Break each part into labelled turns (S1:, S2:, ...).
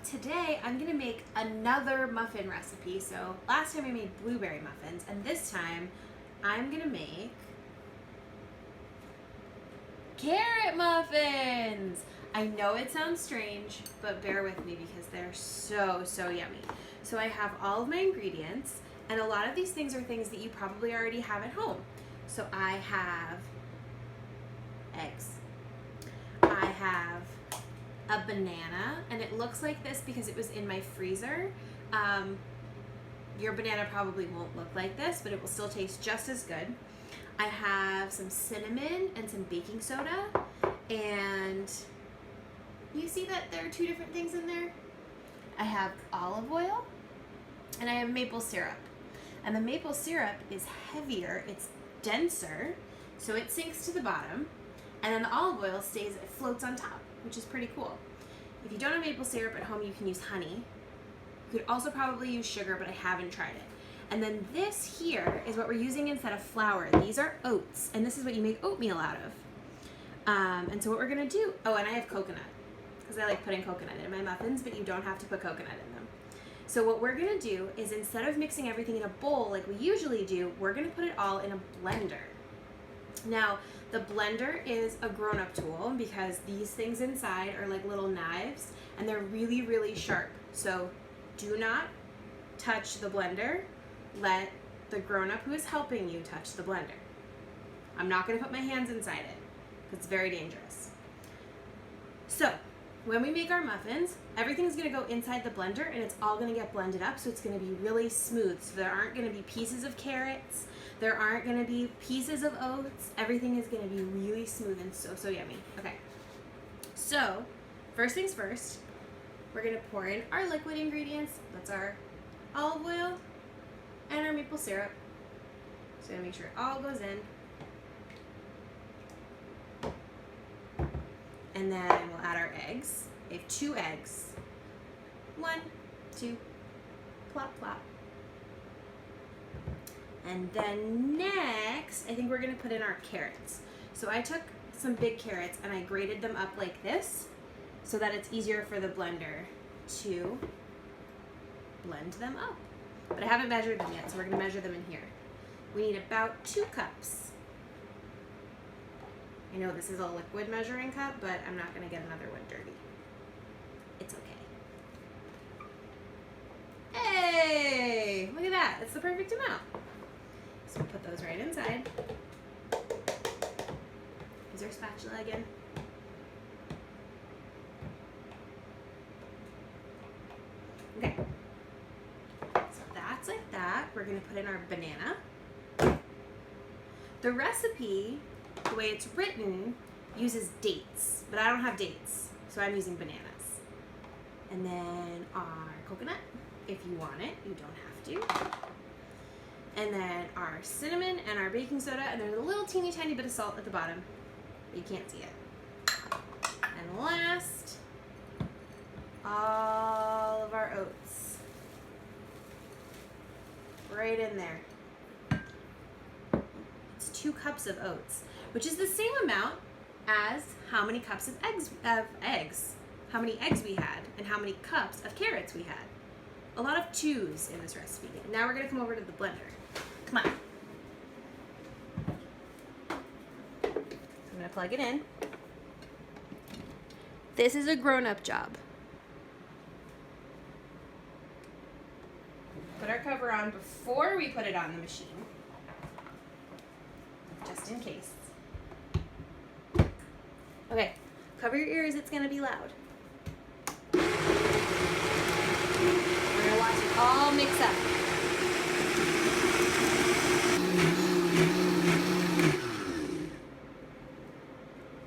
S1: Today I'm gonna make another muffin recipe. So last time I made blueberry muffins, and this time I'm gonna make carrot muffins. I know it sounds strange, but bear with me because they're so yummy. So I have all of my ingredients, and a lot of these things are things that you probably already have at home. So I have eggs. I have a banana, and it looks like this because it was in my freezer. Your banana probably won't look like this, but it will still taste just as good. I have some cinnamon and some baking soda, and you see that there are two different things in there? I have olive oil, and I have maple syrup. And the maple syrup is heavier, it's denser, so it sinks to the bottom, and then the olive oil it floats on top, which is pretty cool. If you don't have maple syrup at home, you can use honey. You could also probably use sugar, but I haven't tried it. And then this here is what we're using instead of flour. These are oats, and this is what you make oatmeal out of. And so what we're gonna do, oh, and I have coconut, because I like putting coconut in my muffins, but you don't have to put coconut in them. So what we're gonna do is, instead of mixing everything in a bowl like we usually do, we're gonna put it all in a blender. Now, the blender is a grown-up tool because these things inside are like little knives, and they're really sharp. So do not touch the blender. Let the grown-up who is helping you touch the blender. I'm not gonna put my hands inside it because it's very dangerous. So when we make our muffins, everything's gonna go inside the blender, and it's all gonna get blended up, so it's gonna be really smooth. So there aren't gonna be pieces of carrots, there aren't gonna be pieces of oats. Everything is gonna be really smooth and so yummy. Okay, so first things first, we're gonna pour in our liquid ingredients. That's our olive oil and our maple syrup. So I'm gonna make sure it all goes in. And then we'll add our eggs. I have 2 eggs. 1, 2, plop, plop. And then next, I think we're gonna put in our carrots. So I took some big carrots and I grated them up like this so that it's easier for the blender to blend them up. But I haven't measured them yet, so we're gonna measure them in here. We need about 2 cups. I know this is a liquid measuring cup, but I'm not gonna get another one dirty. It's okay. Hey, look at that, it's the perfect amount. So we'll put those right inside. Is there a spatula again? Okay. So that's like that. We're gonna put in our banana. The recipe, the way it's written, uses dates, but I don't have dates, so I'm using bananas. And then our coconut, if you want it, you don't have to. And then our cinnamon and our baking soda, and there's a little teeny tiny bit of salt at the bottom. You can't see it. And last, all of our oats. Right in there. It's 2 cups of oats, which is the same amount as how many cups of eggs, how many eggs we had, and how many cups of carrots we had. A lot of 2s in this recipe. Now we're gonna come over to the blender. Come on. I'm gonna plug it in. This is a grown-up job. Put our cover on before we put it on the machine, just in case. Okay, cover your ears, it's gonna be loud. We're gonna watch it all mix up.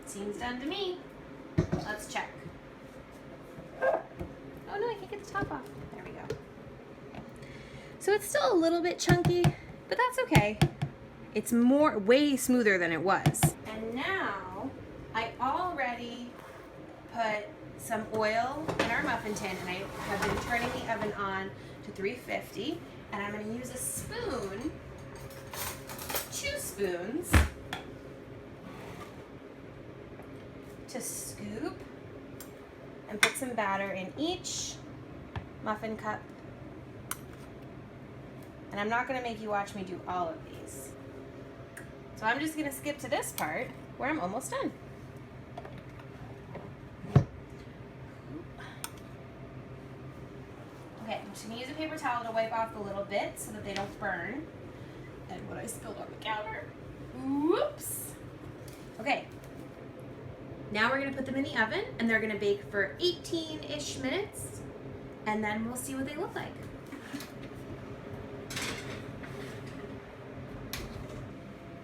S1: Seems done to me. Let's check. Oh no, I can't get the top off. There we go. So it's still a little bit chunky, but that's okay. It's way smoother than it was. And now, I already put some oil in our muffin tin, and I have been turning the oven on to 350, and I'm gonna use a spoon, 2 spoons, to scoop and put some batter in each muffin cup. And I'm not going to make you watch me do all of these. So I'm just going to skip to this part where I'm almost done. Okay, I'm just going to use a paper towel to wipe off the little bits so that they don't burn. And what I spilled on the counter. Whoops. Okay. Now we're going to put them in the oven, and they're going to bake for 18-ish minutes, and then we'll see what they look like.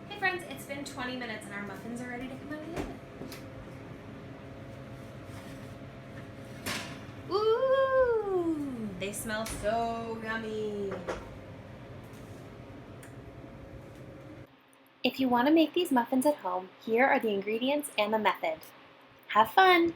S1: Hey friends, it's been 20 minutes and our muffins are ready to come out of the oven. Ooh, they smell so yummy. If you want to make these muffins at home, here are the ingredients and the method. Have fun!